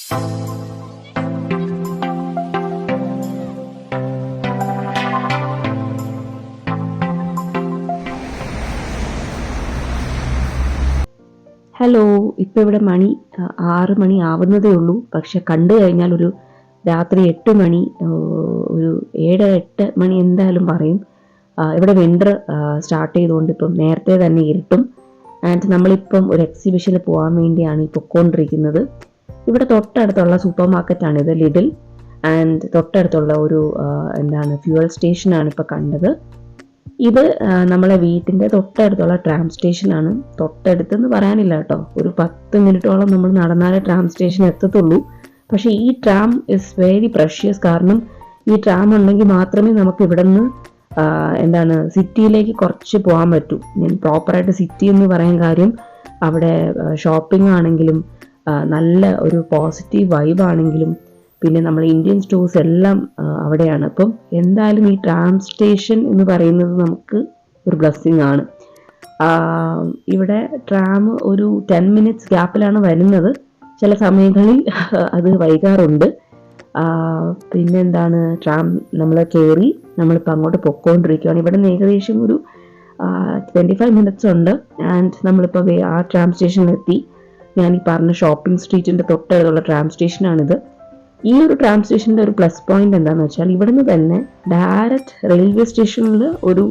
Hello, ഇപ്പോൾ ഇവിടെ മണി 6 മണി ആവുന്നതേ ഉള്ളൂ. പക്ഷെ കണ്ടു കഴിഞ്ഞാൽ ഒരു രാത്രി 8 മണി, ഒരു 7-8 മണി എന്തായാലും പറയും. ഇവിടെ വിൻ്റർ സ്റ്റാർട്ട് ചെയ്തുകൊണ്ട് ഇപ്പം നേരത്തെ തന്നെ ഇരുട്ടും. ആൻഡ് നമ്മളിപ്പം ഒരു എക്സിബിഷന് പോകാൻ വേണ്ടിയാണ് ഈ പൊയ്ക്കൊണ്ടിരിക്കുന്നത്. ഇവിടെ തൊട്ടടുത്തുള്ള സൂപ്പർ മാർക്കറ്റാണിത്, ലിഡിൽ. ആൻഡ് തൊട്ടടുത്തുള്ള ഒരു ഫ്യൂവൽ സ്റ്റേഷനാണ് ഇപ്പോൾ കണ്ടത്. ഇത് നമ്മളെ വീട്ടിൻ്റെ തൊട്ടടുത്തുള്ള ട്രാം സ്റ്റേഷനാണ്. തൊട്ടടുത്തെന്ന് പറയാനില്ല കേട്ടോ, ഒരു 10 മിനിറ്റോളം നമ്മൾ നടന്നാലേ ട്രാം സ്റ്റേഷൻ എത്തത്തുള്ളൂ. പക്ഷേ ഈ ട്രാം ഇസ് വെരി പ്രഷ്യസ്. കാരണം ഈ ട്രാം ഉണ്ടെങ്കിൽ മാത്രമേ നമുക്ക് ഇവിടെ നിന്ന് സിറ്റിയിലേക്ക് കുറച്ച് പോകാൻ പറ്റൂ. ഞാൻ പ്രോപ്പറായിട്ട് സിറ്റി എന്ന് പറയാൻ കാര്യം, അവിടെ ഷോപ്പിംഗ് ആണെങ്കിലും നല്ല ഒരു പോസിറ്റീവ് വൈബ് ആണെങ്കിലും പിന്നെ നമ്മൾ ഇന്ത്യൻ സ്റ്റോഴ്സ് എല്ലാം അവിടെയാണ്. അപ്പം എന്തായാലും ഈ ട്രാം സ്റ്റേഷൻ എന്ന് പറയുന്നത് നമുക്ക് ഒരു ബ്ലെസ്സിങ് ആണ്. ഇവിടെ ട്രാം ഒരു 10 മിനിറ്റ്സ് ഗ്യാപ്പിലാണ് വരുന്നത്. ചില സമയങ്ങളിൽ അത് വൈകാറുണ്ട്. പിന്നെന്താണ്, ട്രാം നമ്മൾ കയറി നമ്മളിപ്പോൾ അങ്ങോട്ട് പൊയ്ക്കൊണ്ടിരിക്കുകയാണ്. ഇവിടെ നിന്ന് ഏകദേശം ഒരു 25 മിനിറ്റ്സ് ഉണ്ട്. ആൻഡ് നമ്മളിപ്പോൾ ആ ട്രാം സ്റ്റേഷനിലെത്തി. ഞാൻ ഈ പറഞ്ഞ ഷോപ്പിംഗ് സ്ട്രീറ്റിൻ്റെ തൊട്ടടുത്തുള്ള ട്രാം സ്റ്റേഷനാണിത്. ഈ ഒരു ട്രാം സ്റ്റേഷൻ്റെ ഒരു പ്ലസ് പോയിന്റ് എന്താണെന്ന് വെച്ചാൽ, ഇവിടുന്ന് തന്നെ ഡയറക്റ്റ് റെയിൽവേ സ്റ്റേഷനിൽ ഒരു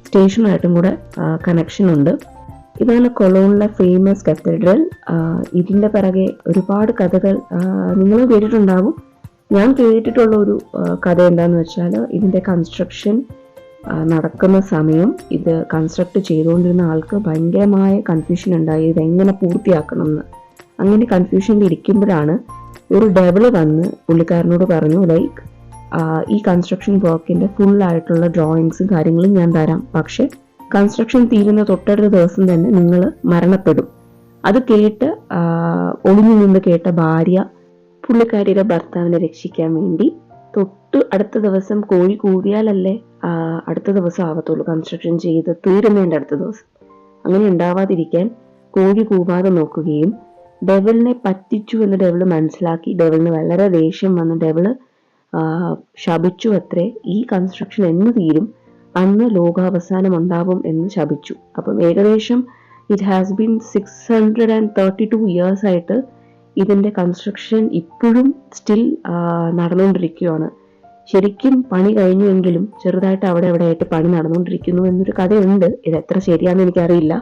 സ്റ്റേഷനായിട്ടും കൂടെ കണക്ഷൻ ഉണ്ട്. ഇതാണ് കൊളോണിലെ ഫേമസ് കത്തീഡ്രൽ. ഇതിൻ്റെ പിറകെ ഒരുപാട് കഥകൾ നിങ്ങൾ കേട്ടിട്ടുണ്ടാവും. ഞാൻ കേട്ടിട്ടുള്ള ഒരു കഥ എന്താണെന്ന് വെച്ചാൽ, ഇതിൻ്റെ കൺസ്ട്രക്ഷൻ നടക്കുന്ന സമയം ഇത് കൺസ്ട്രക്ട് ചെയ്തുകൊണ്ടിരുന്ന ആൾക്ക് ഭയങ്കരമായ കൺഫ്യൂഷൻ ഉണ്ടായി, ഇതെങ്ങനെ പൂർത്തിയാക്കണം എന്ന്. അങ്ങനെ കൺഫ്യൂഷനിൽ ഇരിക്കുമ്പോഴാണ് ഒരു ഡെവല് വന്ന് പുള്ളിക്കാരനോട് പറഞ്ഞു, ലൈക്ക് ഈ കൺസ്ട്രക്ഷൻ വർക്കിൻ്റെ ഫുള്ളായിട്ടുള്ള ഡ്രോയിങ്സും കാര്യങ്ങളും ഞാൻ തരാം, പക്ഷെ കൺസ്ട്രക്ഷൻ തീരുന്ന തൊട്ടടുത്ത ദിവസം തന്നെ നിങ്ങൾ മരണപ്പെടും. അത് കേട്ട് ഒളിഞ്ഞു നിന്ന് കേട്ട ഭാര്യ പുള്ളിക്കാരിയുടെ ഭർത്താവിനെ രക്ഷിക്കാൻ വേണ്ടി തൊട്ട് അടുത്ത ദിവസം കോഴി കൂവിയാലല്ലേ അടുത്ത ദിവസം ആവത്തുള്ളൂ, കൺസ്ട്രക്ഷൻ ചെയ്ത് തീരുന്നതിൻ്റെ അടുത്ത ദിവസം. അങ്ങനെ ഉണ്ടാവാതിരിക്കാൻ കോഴി കൂവാതെ നോക്കുകയും ഡെവലിനെ പറ്റിച്ചു എന്ന് ഡെവല് മനസ്സിലാക്കി ഡെവലിന് വളരെ ദേഷ്യം വന്ന് ഡെവല് ശപിച്ചു അത്രേ, ഈ കൺസ്ട്രക്ഷൻ എന്ന് തീരും അന്ന് ലോകാവസാനം ഉണ്ടാവും എന്ന് ശപിച്ചു. അപ്പം ഏകദേശം ഇറ്റ് ഹാസ് ബീൻ 632 ഇയേഴ്സ് ആയിട്ട് ഇതിൻ്റെ കൺസ്ട്രക്ഷൻ ഇപ്പോഴും സ്റ്റിൽ നടന്നുകൊണ്ടിരിക്കുകയാണ്. ശരിക്കും പണി കഴിഞ്ഞുവെങ്കിലും ചെറുതായിട്ട് അവിടെ ആയിട്ട് പണി നടന്നുകൊണ്ടിരിക്കുന്നു എന്നൊരു കഥയുണ്ട്. ഇത് എത്ര ശരിയാണെന്ന് എനിക്കറിയില്ല.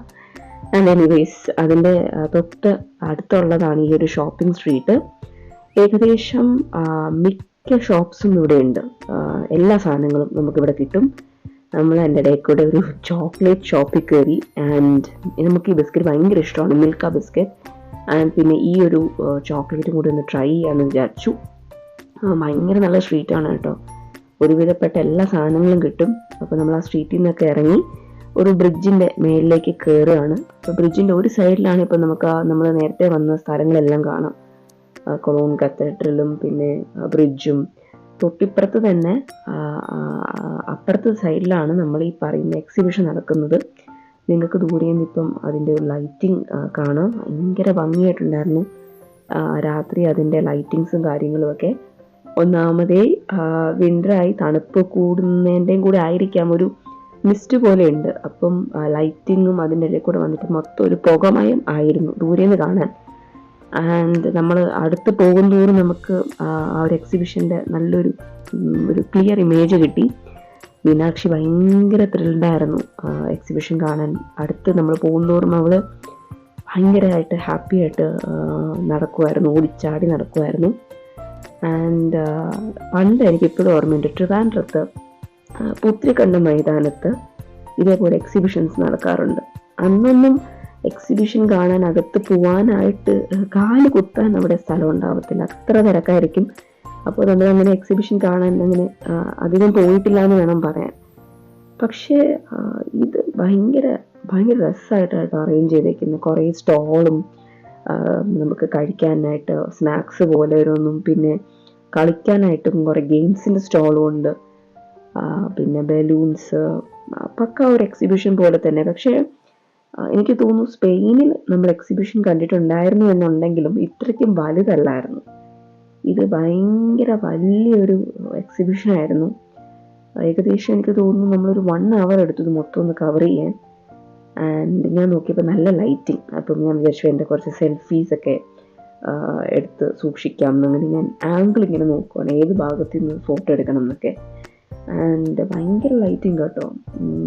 ആൻഡ് എനിവേസ്, അതിൻ്റെ തൊട്ട് അടുത്തുള്ളതാണ് ഈ ഒരു ഷോപ്പിംഗ് സ്ട്രീറ്റ്. ഏകദേശം മിക്ക ഷോപ്സും ഇവിടെ ഉണ്ട്. എല്ലാ സാധനങ്ങളും നമുക്കിവിടെ കിട്ടും. നമ്മൾ എൻ്റെ ഇടയിൽ കൂടെ ഒരു ചോക്ലേറ്റ് ഷോപ്പിൽ കയറി. ആൻഡ് നമുക്ക് ഈ ബിസ്ക്കറ്റ് ഭയങ്കര ഇഷ്ടമാണ്, മിൽക്ക ബിസ്ക്കറ്റ്. ആൻഡ് പിന്നെ ഈ ഒരു ചോക്ലേറ്റും കൂടി ഒന്ന് ട്രൈ ചെയ്യാമെന്ന് വിചാരിച്ചു. ഭയങ്കര നല്ല സ്ട്രീറ്റാണ് കേട്ടോ, ഒരുവിധപ്പെട്ട എല്ലാ സാധനങ്ങളും കിട്ടും. അപ്പോൾ നമ്മൾ ആ സ്ട്രീറ്റിൽ നിന്നൊക്കെ ഇറങ്ങി ഒരു ബ്രിഡ്ജിൻ്റെ മേളിലേക്ക് കയറുകയാണ്. അപ്പോൾ ബ്രിഡ്ജിൻ്റെ ഒരു സൈഡിലാണ് ഇപ്പോൾ നമുക്ക് നമ്മൾ നേരത്തെ വന്ന സ്ഥലങ്ങളെല്ലാം കാണാം, കൊളോൺ കത്തീഡ്രലും പിന്നെ ബ്രിഡ്ജും. തൊട്ടിപ്പുറത്ത് തന്നെ അപ്പുറത്തെ സൈഡിലാണ് നമ്മൾ ഈ പറയുന്ന എക്സിബിഷൻ നടക്കുന്നത്. നിങ്ങൾക്ക് ദൂരെ നിന്ന് ഇപ്പം അതിൻ്റെ ഒരു ലൈറ്റിംഗ് കാണാം, ഭയങ്കര ഭംഗിയായിട്ടുണ്ടായിരുന്നു രാത്രി അതിൻ്റെ ലൈറ്റിങ്സും കാര്യങ്ങളുമൊക്കെ. ഒന്നാമതേ വിൻ്ററായി തണുപ്പ് കൂടുന്നതിൻ്റെയും കൂടെ ആയിരിക്കാം, ഒരു മിസ്റ്റ് പോലെ ഉണ്ട്. അപ്പം ലൈറ്റിങ്ങും അതിൻ്റെ ഇടയിൽ കൂടെ വന്നിട്ട് മൊത്തം ഒരു പുകമയം ആയിരുന്നു ദൂരെ നിന്ന് കാണാൻ. ആൻഡ് നമ്മൾ അടുത്ത് പോകുന്തോറും നമുക്ക് ആ ഒരു എക്സിബിഷൻ്റെ നല്ലൊരു ക്ലിയർ ഇമേജ് കിട്ടി. മീനാക്ഷി ഭയങ്കര ത്രിൽഡായിരുന്നു എക്സിബിഷൻ കാണാൻ. അടുത്ത് നമ്മൾ പോകുന്തോറും അവൾ ഭയങ്കരമായിട്ട് ഹാപ്പി ആയിട്ട് നടക്കുമായിരുന്നു, ഓടിച്ചാടി നടക്കുമായിരുന്നു. ആൻഡ് പണ്ട് എനിക്കിപ്പോഴും ഓർമ്മയുണ്ട്, ട്രിവാൻഡ്രത്ത് പുത്രിക്കണ്ട മൈതാനത്ത് ഇതേപോലെ എക്സിബിഷൻസ് നടക്കാറുണ്ട്. അന്നൊന്നും എക്സിബിഷൻ കാണാൻ അകത്ത് പോവാനായിട്ട് കാല് കുത്താൻ അവിടെ സ്ഥലം ഉണ്ടാവത്തില്ല, അത്ര തിരക്കായിരിക്കും. അപ്പോൾ നമ്മളങ്ങനെ എക്സിബിഷൻ കാണാൻ അങ്ങനെ അധികം പോയിട്ടില്ല എന്ന് വേണം പറയാൻ. പക്ഷേ ഇത് ഭയങ്കര രസമായിട്ടാണ് അറേഞ്ച് ചെയ്തേക്കുന്നത്. കുറേ സ്റ്റോളും നമുക്ക് കഴിക്കാനായിട്ട് സ്നാക്സ് പോലെ ഓരോന്നും, പിന്നെ കളിക്കാനായിട്ടും കുറേ ഗെയിംസിൻ്റെ സ്റ്റോളും ഉണ്ട്. പിന്നെ ബലൂൺസ്, പക്ക ഒരു എക്സിബിഷൻ പോലെ തന്നെ. പക്ഷേ എനിക്ക് തോന്നുന്നു സ്പെയിനിൽ നമ്മൾ എക്സിബിഷൻ കണ്ടിട്ടുണ്ടായിരുന്നു എന്നുണ്ടെങ്കിലും ഇത്രയ്ക്കും വലുതല്ലായിരുന്നു. ഇത് ഭയങ്കര വലിയൊരു എക്സിബിഷനായിരുന്നു. ഏകദേശം എനിക്ക് തോന്നുന്നു നമ്മളൊരു 1 hour എടുത്തു ഇത് മൊത്തം ഒന്ന് കവർ ചെയ്യാൻ. ആൻഡ് ഞാൻ നോക്കിയപ്പോൾ നല്ല ലൈറ്റിങ്. അപ്പം ഞാൻ വിചാരിച്ചു എൻ്റെ കുറച്ച് സെൽഫീസൊക്കെ എടുത്ത് സൂക്ഷിക്കാം എന്നങ്ങനെ ഞാൻ ആംഗിൾ ഇങ്ങനെ നോക്കുവാണ് ഏത് ഭാഗത്ത് നിന്ന് ഫോട്ടോ എടുക്കണം എന്നൊക്കെ. ആൻഡ് ഭയങ്കര ലൈറ്റിങ് കേട്ടോ,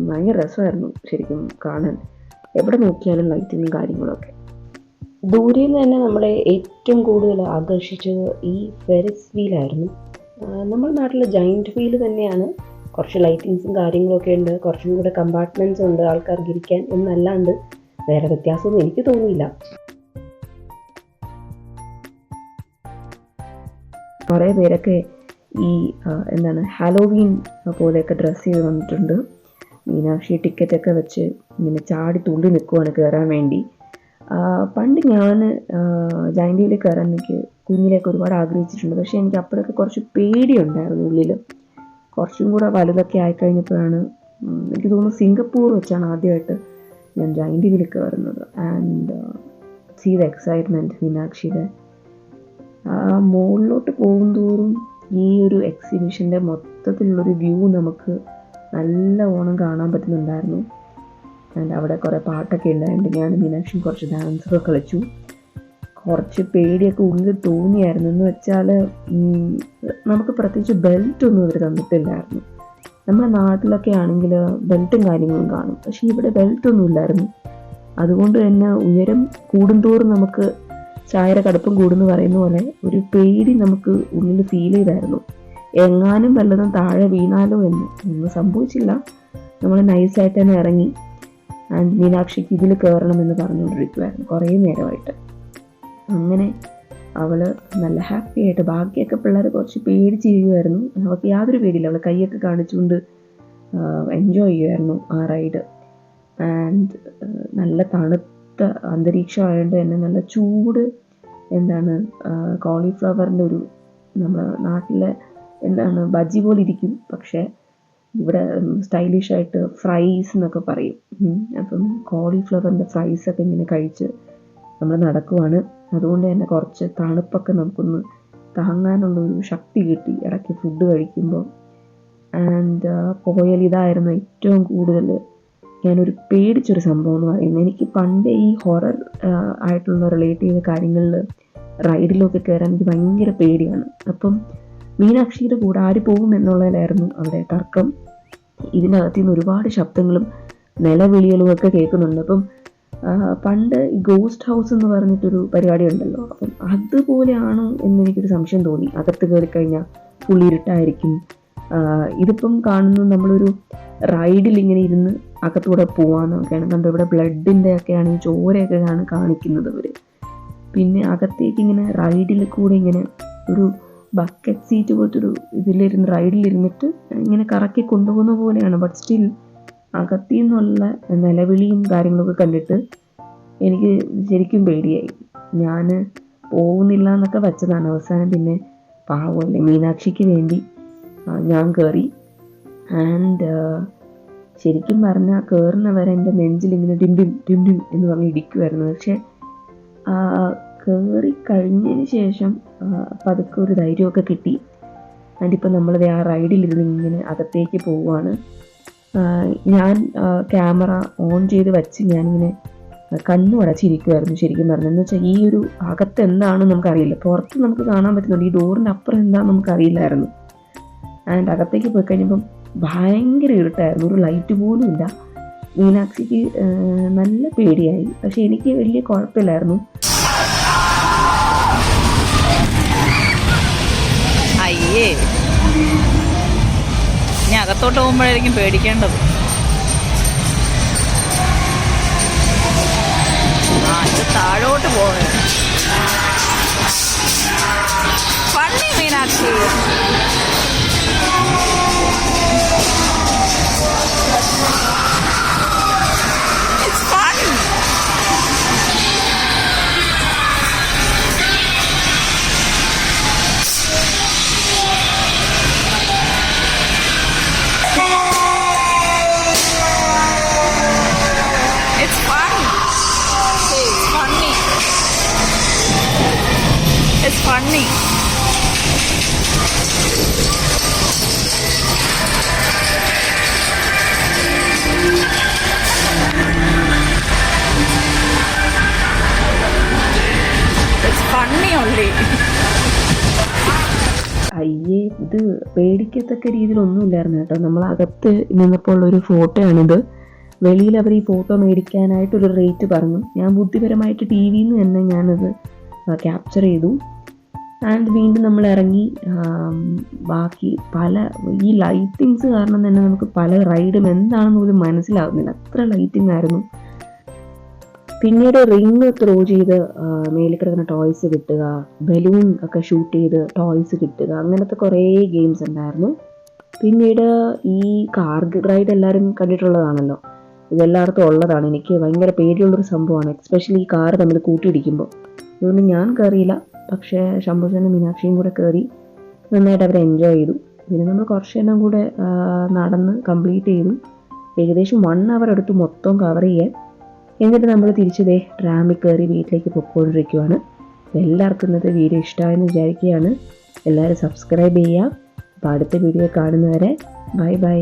ഭയങ്കര രസമായിരുന്നു ശരിക്കും കാണാൻ. എവിടെ നോക്കിയാലും ലൈറ്റിങ്ങും കാര്യങ്ങളൊക്കെ. ദൂരെ നിന്ന് തന്നെ നമ്മളെ ഏറ്റവും കൂടുതൽ ആകർഷിച്ചത് ഈ ഫെറിസ് വീലായിരുന്നു. നമ്മുടെ നാട്ടിലെ ജയൻറ്റ് വീൽ തന്നെയാണ്, കുറച്ച് ലൈറ്റിങ്സും കാര്യങ്ങളൊക്കെ ഉണ്ട്, കുറച്ചും കൂടെ കമ്പാർട്ട്മെൻറ്റ്സ് ഉണ്ട് ആൾക്കാർക്ക് ഇരിക്കാൻ എന്നല്ലാണ്ട് വേറെ വ്യത്യാസമൊന്നും എനിക്ക് തോന്നിയില്ല. കുറേ പേരൊക്കെ ഈ ഹാലോവീൻ പോലെയൊക്കെ ഡ്രസ്സ് ചെയ്ത് വന്നിട്ടുണ്ട്. മീനാക്ഷി ടിക്കറ്റൊക്കെ വെച്ച് ഇങ്ങനെ ചാടി തുള്ളി നിൽക്കുവാണ് കയറാൻ വേണ്ടി. പണ്ട് ഞാൻ ജയൻറ്റ് വീലിൽ കയറാൻ എനിക്ക് കുഞ്ഞിലേക്ക് ഒരുപാട് ആഗ്രഹിച്ചിട്ടുണ്ട്. പക്ഷേ എനിക്ക് അപ്പോഴൊക്കെ കുറച്ച് പേടിയുണ്ടായിരുന്നു ഉള്ളിൽ. കുറച്ചും കൂടെ വലുതൊക്കെ ആയിക്കഴിഞ്ഞപ്പോഴാണ് എനിക്ക് തോന്നുന്നു സിംഗപ്പൂർ വെച്ചാണ് ആദ്യമായിട്ട് ഞാൻ ജയൻറ്റ് വീലിൽ കയറുന്നത്. ആൻഡ് സീ ദ എക്സൈറ്റ്മെൻറ്റ് മീനാക്ഷിയുടെ. മുകളിലോട്ട് പോകും തോറും ഈ ഒരു എക്സിബിഷൻ്റെ മൊത്തത്തിലുള്ളൊരു വ്യൂ നമുക്ക് നല്ല ഓണം കാണാൻ പറ്റുന്നുണ്ടായിരുന്നു. ആൻഡ് അവിടെ കുറേ പാട്ടൊക്കെ ഉണ്ടായിട്ടുണ്ട്. ഞാൻ മീനാക്ഷിയും കുറച്ച് ഡാൻസൊക്കെ കളിച്ചു. കുറച്ച് പേടിയൊക്കെ ഉള്ളിൽ തോന്നിയായിരുന്നു. എന്ന് വെച്ചാൽ നമുക്ക് പ്രത്യേകിച്ച് ബെൽറ്റൊന്നും ഇവർ തന്നിട്ടില്ലായിരുന്നു. നമ്മുടെ നാട്ടിലൊക്കെ ആണെങ്കിൽ ബെൽറ്റും കാര്യങ്ങളും കാണും, പക്ഷേ ഇവിടെ ബെൽറ്റൊന്നും ഇല്ലായിരുന്നു. അതുകൊണ്ട് തന്നെ ഉയരം കൂടുന്തോറും നമുക്ക് ചായയുടെ കടുപ്പം കൂടുന്നു പറയുന്ന പോലെ ഒരു പേടി നമുക്ക് ഉള്ളിൽ ഫീൽ ചെയ്തായിരുന്നു. എങ്ങാനും വല്ലതും താഴെ വീണാലോ എന്ന്. ഒന്നും സംഭവിച്ചില്ല. നമ്മൾ നൈസായിട്ട് തന്നെ ഇറങ്ങി. ആൻഡ് മീനാക്ഷിക്ക് ഇതിൽ കയറണമെന്ന് പറഞ്ഞുകൊണ്ടിരിക്കുമായിരുന്നു കുറേ നേരമായിട്ട്. അങ്ങനെ അവൾ നല്ല ഹാപ്പി ആയിട്ട്, ബാക്കിയൊക്കെ പിള്ളേർ കുറച്ച് പേടിച്ചിരിക്കുമായിരുന്നു. അവൾക്ക് യാതൊരു പേടിയില്ല. അവൾ കൈയൊക്കെ കാണിച്ചുകൊണ്ട് എൻജോയ് ചെയ്യുമായിരുന്നു ആ റൈഡ്. ആൻഡ് നല്ല തണുത്ത അന്തരീക്ഷമായതുകൊണ്ട് തന്നെ നല്ല ചൂട് കോളിഫ്ലവറിൻ്റെ ഒരു നമ്മുടെ നാട്ടിലെ ബജ്ജി പോലെ ഇരിക്കും, പക്ഷേ ഇവിടെ സ്റ്റൈലിഷായിട്ട് ഫ്രൈസ് എന്നൊക്കെ പറയും. അപ്പം കോളിഫ്ലവറിൻ്റെ ഫ്രൈസൊക്കെ ഇങ്ങനെ കഴിച്ച് നമ്മൾ നടക്കുവാണ്. അതുകൊണ്ട് തന്നെ കുറച്ച് തണുപ്പൊക്കെ നമുക്കൊന്ന് താങ്ങാനുള്ളൊരു ശക്തി കിട്ടി ഇടയ്ക്ക് ഫുഡ് കഴിക്കുമ്പോൾ. ആൻഡ് പോയാൽ ഇതായിരുന്നു ഏറ്റവും കൂടുതൽ ഞാനൊരു പേടിച്ചൊരു സംഭവം എന്ന് പറയുന്നത്. എനിക്ക് പണ്ടേ ഈ ഹൊറർ ആയിട്ടുള്ള റിലേറ്റ് ചെയ്ത കാര്യങ്ങളിൽ റൈഡിലൊക്കെ കയറാൻ എനിക്ക് ഭയങ്കര പേടിയാണ്. അപ്പം മീനാക്ഷിയുടെ കൂടെ ആര് പോകും എന്നുള്ളതിലായിരുന്നു അവിടെ തർക്കം. ഇതിനകത്ത് നിന്ന് ഒരുപാട് ശബ്ദങ്ങളും നിലവിളികളും ഒക്കെ കേൾക്കുന്നുണ്ട്. അപ്പം പണ്ട് ഈ ഗോസ്റ്റ് ഹൗസ് എന്ന് പറഞ്ഞിട്ടൊരു പരിപാടി ഉണ്ടല്ലോ, അപ്പം അതുപോലെയാണോ എന്നെനിക്കൊരു സംശയം തോന്നി. അകത്ത് കയറി കഴിഞ്ഞാൽ ഫുൾ ഇരുട്ടായിരിക്കും. ഇതിപ്പം കാണുന്നു നമ്മളൊരു റൈഡിൽ ഇങ്ങനെ ഇരുന്ന് അകത്തൂടെ പോവാന്നൊക്കെയാണ് കണ്ടു. ഇവിടെ ബ്ലഡിൻ്റെ ഒക്കെയാണ് ഈ ചോരയൊക്കെയാണ് കാണിക്കുന്നത് അവർ. പിന്നെ അകത്തേക്ക് ഇങ്ങനെ റൈഡിൽ കൂടെ ഇങ്ങനെ ഒരു ബക്കറ്റ് സീറ്റ് പോലത്തെ ഒരു ഇതിലിരുന്ന് റൈഡിലിരുന്നിട്ട് ഇങ്ങനെ കറക്കി കൊണ്ടുപോകുന്ന പോലെയാണ്. ബട്ട് സ്റ്റിൽ അകത്തിൽ നിന്നുള്ള നിലവിളിയും കാര്യങ്ങളൊക്കെ കണ്ടിട്ട് എനിക്ക് ശരിക്കും പേടിയായി. ഞാൻ പോകുന്നില്ല എന്നൊക്കെ വെച്ചതാണ്. അവസാനം പിന്നെ പാവമല്ലേ മീനാക്ഷിക്ക് വേണ്ടി ഞാൻ കയറി. ആൻഡ് ശരിക്കും പറഞ്ഞാൽ കയറുന്നവരെ എൻ്റെ നെഞ്ചിലിങ്ങനെ ഡിം ഡിം ഡിം ഡിം എന്ന് പറഞ്ഞ് ഇടിക്കുമായിരുന്നു. പക്ഷേ കയറി കഴിഞ്ഞതിന് ശേഷം പതുക്കെ ഒരു ധൈര്യമൊക്കെ കിട്ടി. അതിപ്പോൾ നമ്മൾ ആ റൈഡിലിരുന്ന് ഇങ്ങനെ അകത്തേക്ക് പോവുകയാണ്. ഞാൻ ക്യാമറ ഓൺ ചെയ്ത് വെച്ച് ഞാനിങ്ങനെ കണ്ണു അടച്ചിരിക്കുമായിരുന്നു ശരിക്കും പറഞ്ഞു. എന്ന് വെച്ചാൽ ഈ ഒരു അകത്ത് എന്താണെന്ന് നമുക്കറിയില്ല. പുറത്ത് നമുക്ക് കാണാൻ പറ്റുന്നുണ്ട്, ഈ ഡോറിൻ്റെ അപ്പുറം എന്താണെന്ന് നമുക്കറിയില്ലായിരുന്നു. ആൻഡ് അകത്തേക്ക് പോയി കഴിഞ്ഞപ്പം ഭയങ്കര ഇരുട്ടായിരുന്നു, ഒരു ലൈറ്റ് പോലും ഇല്ല. മീനാക്ഷിക്ക് നല്ല പേടിയായി, പക്ഷെ എനിക്ക് വലിയ കുഴപ്പമില്ലായിരുന്നു. അയ്യേ, ഇനി അകത്തോട്ട് പോകുമ്പോഴായിരിക്കും പേടിക്കേണ്ടത്. ഇത് താഴോട്ട് പോകണം. പള്ളി Meenakshi It's fun. It's fun. It's funny. It's funny. funny only. അയ്യേ, ഇത് പേടിക്കത്തക്ക രീതിയിലൊന്നുമില്ലായിരുന്നു കേട്ടോ. നമ്മളകത്ത് നിന്നപ്പോൾ ഉള്ളൊരു ഫോട്ടോയാണിത്. വെളിയിൽ അവർ ഈ ഫോട്ടോ മേടിക്കാനായിട്ടൊരു റേറ്റ് പറഞ്ഞു. ഞാൻ ബുദ്ധിപരമായിട്ട് ടി വിയിൽ നിന്ന് തന്നെ ഞാനത് ക്യാപ്ചർ ചെയ്തു. ആൻഡ് വീണ്ടും നമ്മൾ ഇറങ്ങി. ബാക്കി ഈ ലൈറ്റിങ്സ് കാരണം തന്നെ നമുക്ക് പല റൈഡും എന്താണെന്ന് പോലും മനസ്സിലാവുന്നില്ല, അത്ര ലൈറ്റിംഗ് ആയിരുന്നു. പിന്നീട് റിങ് ത്രോ ചെയ്ത് മേലിൽ കിടക്കുന്ന ടോയ്സ് കിട്ടുക, ബലൂൺ ഒക്കെ ഷൂട്ട് ചെയ്ത് ടോയ്സ് കിട്ടുക, അങ്ങനത്തെ കുറേ ഗെയിംസ് ഉണ്ടായിരുന്നു. പിന്നീട് ഈ കാർ റൈഡ് എല്ലാവരും കണ്ടിട്ടുള്ളതാണല്ലോ, ഇതെല്ലായിടത്തും ഉള്ളതാണ്. എനിക്ക് ഭയങ്കര പേടിയുള്ളൊരു സംഭവമാണ്, എക്സ്പെഷ്യലി ഈ കാർ തമ്മിൽ കൂട്ടിയിടിക്കുമ്പോൾ. അതുകൊണ്ട് ഞാൻ കയറിയില്ല. പക്ഷേ ശംഭുസേനും മീനാക്ഷിയും കൂടെ കയറി നന്നായിട്ട് അവർ എൻജോയ് ചെയ്തു. പിന്നെ നമ്മൾ കുറച്ച് നേരം കൂടെ നടന്ന് കംപ്ലീറ്റ് ചെയ്തു. ഏകദേശം 1 hour എടുത്തു മൊത്തം കവർ ചെയ്യാൻ. എന്നിട്ട് നമ്മൾ തിരിച്ചതേ ട്രാമിൽ കയറി വീട്ടിലേക്ക് പൊയ്ക്കൊണ്ടിരിക്കുകയാണ്. എല്ലാവർക്കും ഇന്നത്തെ വീഡിയോ ഇഷ്ടമായെന്ന് വിചാരിക്കുകയാണ്. എല്ലാവരും സബ്സ്ക്രൈബ് ചെയ്യുക. അപ്പോൾ അടുത്ത വീഡിയോ കാണുന്നവരെ ബൈ ബൈ.